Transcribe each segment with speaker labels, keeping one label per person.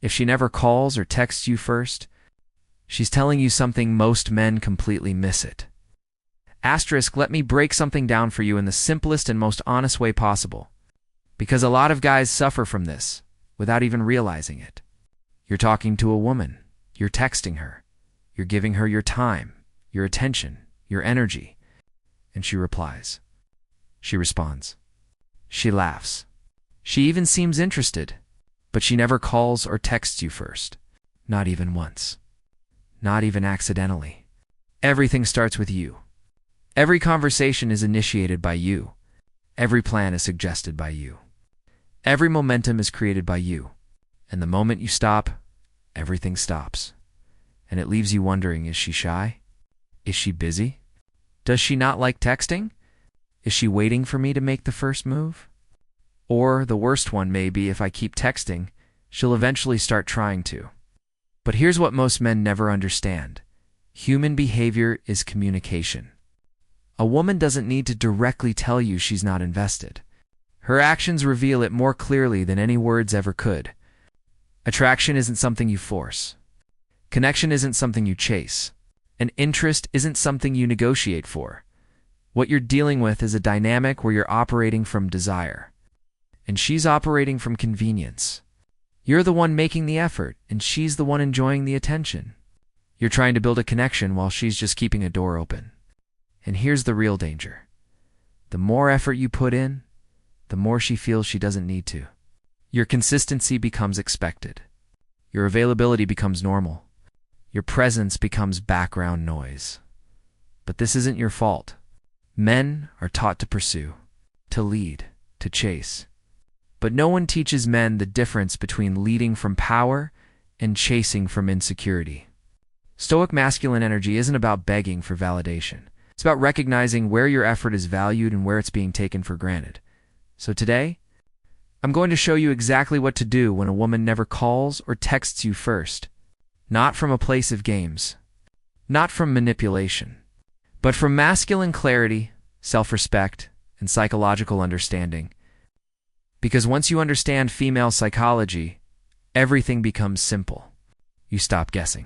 Speaker 1: If she never calls or texts you first, she's telling you something most men completely miss it. Asterisk, let me break something down for you in the simplest and most honest way possible, because a lot of guys suffer from this without even realizing it. You're talking to a woman, you're texting her, you're giving her your time, your attention, your energy, and she replies. She responds. She laughs. She even seems interested, but she never calls or texts you first. Not even once. Not even accidentally. Everything starts with you. Every conversation is initiated by you. Every plan is suggested by you. Every momentum is created by you. And the moment you stop, everything stops. And it leaves you wondering, is she shy? Is she busy? Does she not like texting? Is she waiting for me to make the first move? Or the worst one may be, if I keep texting, she'll eventually start trying to. But here's what most men never understand. Human behavior is communication. A woman doesn't need to directly tell you she's not invested. Her actions reveal it more clearly than any words ever could. Attraction isn't something you force. Connection isn't something you chase. And interest isn't something you negotiate for. What you're dealing with is a dynamic where you're operating from desire. And she's operating from convenience. You're the one making the effort, and she's the one enjoying the attention. You're trying to build a connection while she's just keeping a door open. And here's the real danger. The more effort you put in, the more she feels she doesn't need to. Your consistency becomes expected. Your availability becomes normal. Your presence becomes background noise. But this isn't your fault. Men are taught to pursue, to lead, to chase. But no one teaches men the difference between leading from power and chasing from insecurity. Stoic masculine energy isn't about begging for validation. It's about recognizing where your effort is valued and where it's being taken for granted. So today, I'm going to show you exactly what to do when a woman never calls or texts you first. Not from a place of games, not from manipulation, but from masculine clarity, self-respect, and psychological understanding. Because once you understand female psychology, everything becomes simple. You stop guessing.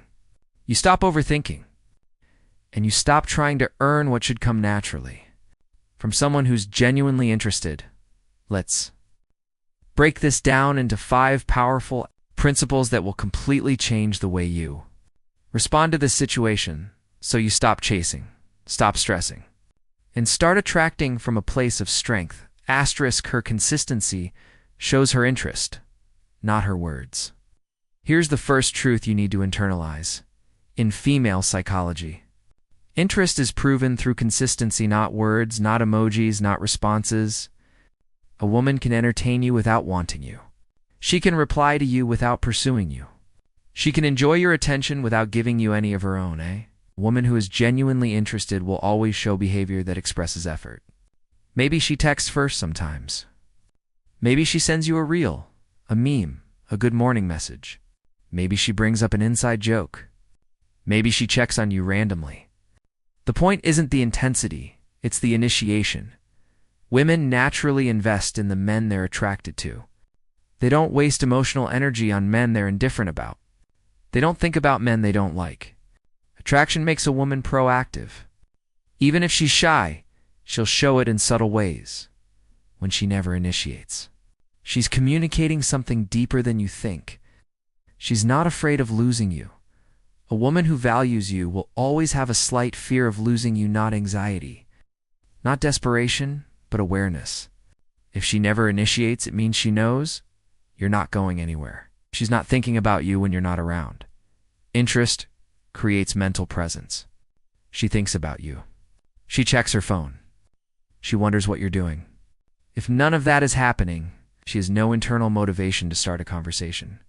Speaker 1: You stop overthinking. And you stop trying to earn what should come naturally. From someone who's genuinely interested. Let's break this down into 5 powerful principles that will completely change the way you respond to this situation, so you stop chasing, stop stressing, and start attracting from a place of strength. Asterisk, her consistency shows her interest, not her words. Here's the first truth you need to internalize. In female psychology, interest is proven through consistency, not words, not emojis, not responses. A woman can entertain you without wanting you. She can reply to you without pursuing you. She can enjoy your attention without giving you any of her own, A woman who is genuinely interested will always show behavior that expresses effort. Maybe she texts first sometimes. Maybe she sends you a reel, a meme, a good morning message. Maybe she brings up an inside joke. Maybe she checks on you randomly. The point isn't the intensity, it's the initiation. Women naturally invest in the men they're attracted to. They don't waste emotional energy on men they're indifferent about. They don't think about men they don't like. Attraction makes a woman proactive. Even if she's shy, she'll show it in subtle ways. When she never initiates, she's communicating something deeper than you think. She's not afraid of losing you. A woman who values you will always have a slight fear of losing you, not anxiety. Not desperation, but awareness. If she never initiates, it means she knows you're not going anywhere. She's not thinking about you when you're not around. Interest creates mental presence. She thinks about you. She checks her phone. She wonders what you're doing. If none of that is happening, she has no internal motivation to start a conversation.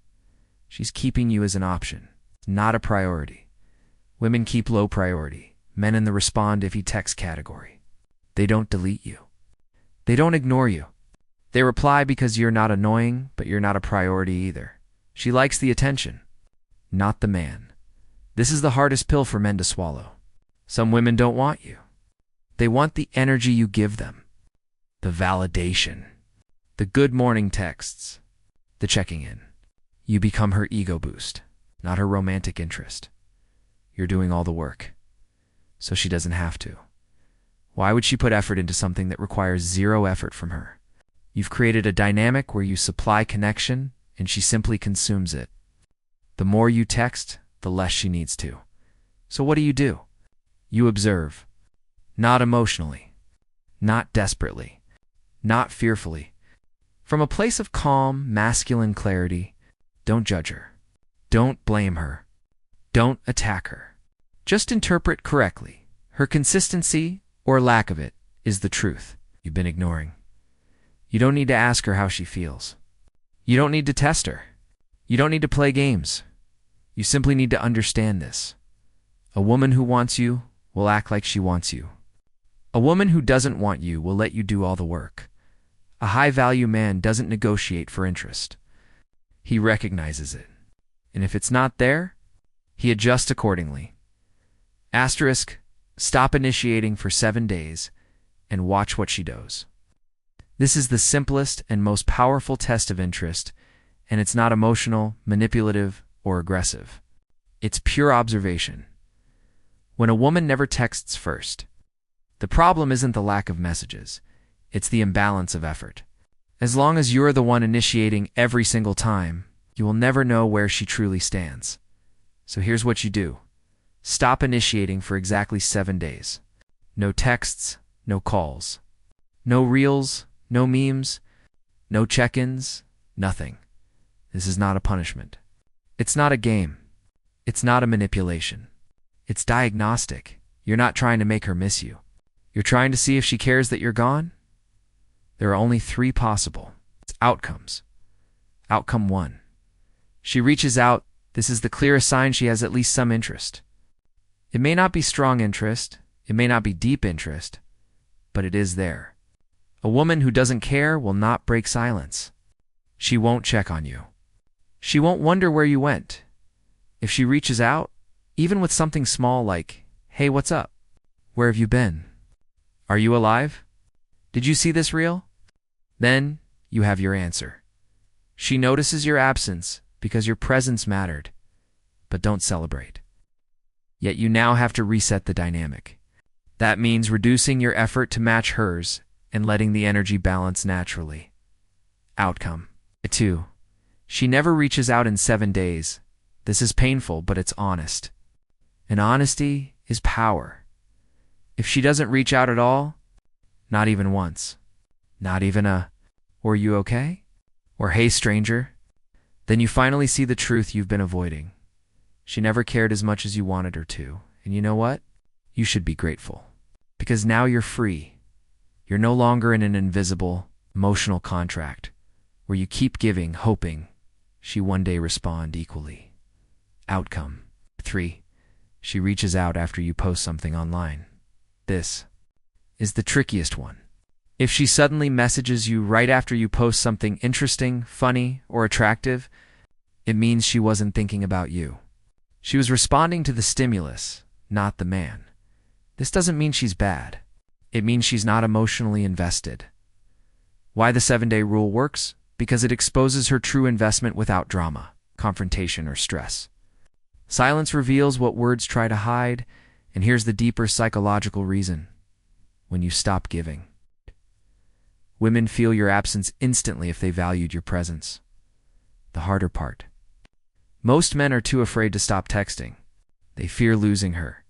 Speaker 1: She's keeping you as an option, not a priority. Women keep low priority. Men in the respond if he texts category. They don't delete you. They don't ignore you. They reply because you're not annoying, but you're not a priority either. She likes the attention, not the man. This is the hardest pill for men to swallow. Some women don't want you. They want the energy you give them, the validation, the good morning texts, the checking in. You become her ego boost, not her romantic interest. You're doing all the work, so she doesn't have to. Why would she put effort into something that requires zero effort from her? You've created a dynamic where you supply connection and she simply consumes it. The more you text, the less she needs to. So what do? You observe. Not emotionally. Not desperately. Not fearfully. From a place of calm, masculine clarity, don't judge her. Don't blame her. Don't attack her. Just interpret correctly. Her consistency, or lack of it, is the truth you've been ignoring. You don't need to ask her how she feels. You don't need to test her. You don't need to play games. You simply need to understand this. A woman who wants you will act like she wants you. A woman who doesn't want you will let you do all the work. A high-value man doesn't negotiate for interest. He recognizes it. And if it's not there, he adjusts accordingly. Asterisk, stop initiating for 7 days and watch what she does. This is the simplest and most powerful test of interest, and it's not emotional, manipulative, or aggressive. It's pure observation. When a woman never texts first, the problem isn't the lack of messages, it's the imbalance of effort. As long as you're the one initiating every single time, you will never know where she truly stands. So here's what you do. Stop initiating for exactly 7 days. No texts, no calls. No reels, no memes, no check-ins, nothing. This is not a punishment. It's not a game. It's not a manipulation. It's diagnostic. You're not trying to make her miss you. You're trying to see if she cares that you're gone? There are only 3 possible. It's outcomes. Outcome 1. She reaches out. This is the clearest sign she has at least some interest. It may not be strong interest, it may not be deep interest, but it is there. A woman who doesn't care will not break silence. She won't check on you. She won't wonder where you went. If she reaches out, even with something small like, "Hey, what's up? Where have you been? Are you alive? Did you see this reel?" Then you have your answer. She notices your absence because your presence mattered, but don't celebrate. Yet you now have to reset the dynamic. That means reducing your effort to match hers and letting the energy balance naturally. Outcome 2. She never reaches out in 7 days. This is painful, but it's honest. And honesty is power. If she doesn't reach out at all, not even once, not even a, "Were you okay?" or "Hey, stranger," then you finally see the truth you've been avoiding. She never cared as much as you wanted her to. And you know what? You should be grateful. Because now you're free. You're no longer in an invisible, emotional contract where you keep giving, hoping she one day respond equally. Outcome 3. She reaches out after you post something online. This is the trickiest one. If she suddenly messages you right after you post something interesting, funny, or attractive, it means she wasn't thinking about you. She was responding to the stimulus, not the man. This doesn't mean she's bad. It means she's not emotionally invested. Why the 7-day rule works? Because it exposes her true investment without drama, confrontation, or stress. Silence reveals what words try to hide, and here's the deeper psychological reason. When you stop giving. Women feel your absence instantly if they valued your presence. The harder part. Most men are too afraid to stop texting. They fear losing her.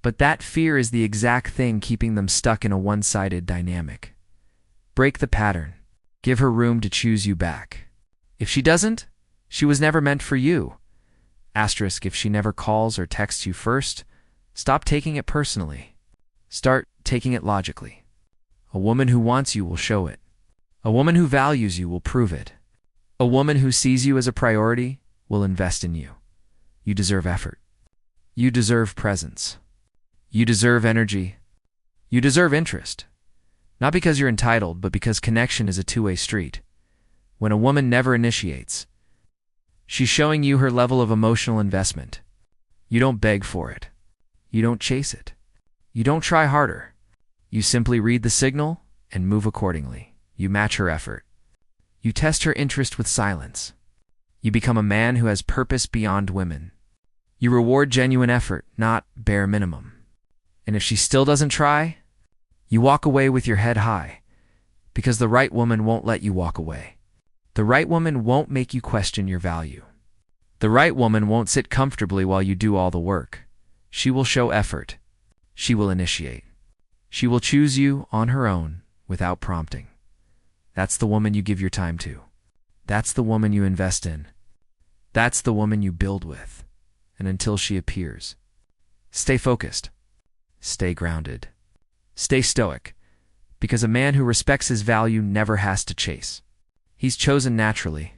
Speaker 1: But that fear is the exact thing keeping them stuck in a one-sided dynamic. Break the pattern. Give her room to choose you back. If she doesn't, she was never meant for you. Asterisk, if she never calls or texts you first, stop taking it personally. Start taking it logically. A woman who wants you will show it. A woman who values you will prove it. A woman who sees you as a priority will invest in you. You deserve effort. You deserve presence. You deserve energy. You deserve interest. Not because you're entitled, but because connection is a two-way street. When a woman never initiates, she's showing you her level of emotional investment. You don't beg for it. You don't chase it. You don't try harder. You simply read the signal and move accordingly. You match her effort. You test her interest with silence. You become a man who has purpose beyond women. You reward genuine effort, not bare minimum. And if she still doesn't try, you walk away with your head high, because the right woman won't let you walk away. The right woman won't make you question your value. The right woman won't sit comfortably while you do all the work. She will show effort. She will initiate. She will choose you on her own without prompting. That's the woman you give your time to. That's the woman you invest in. That's the woman you build with. And until she appears, stay focused. Stay grounded. Stay stoic, because a man who respects his value never has to chase. He's chosen naturally,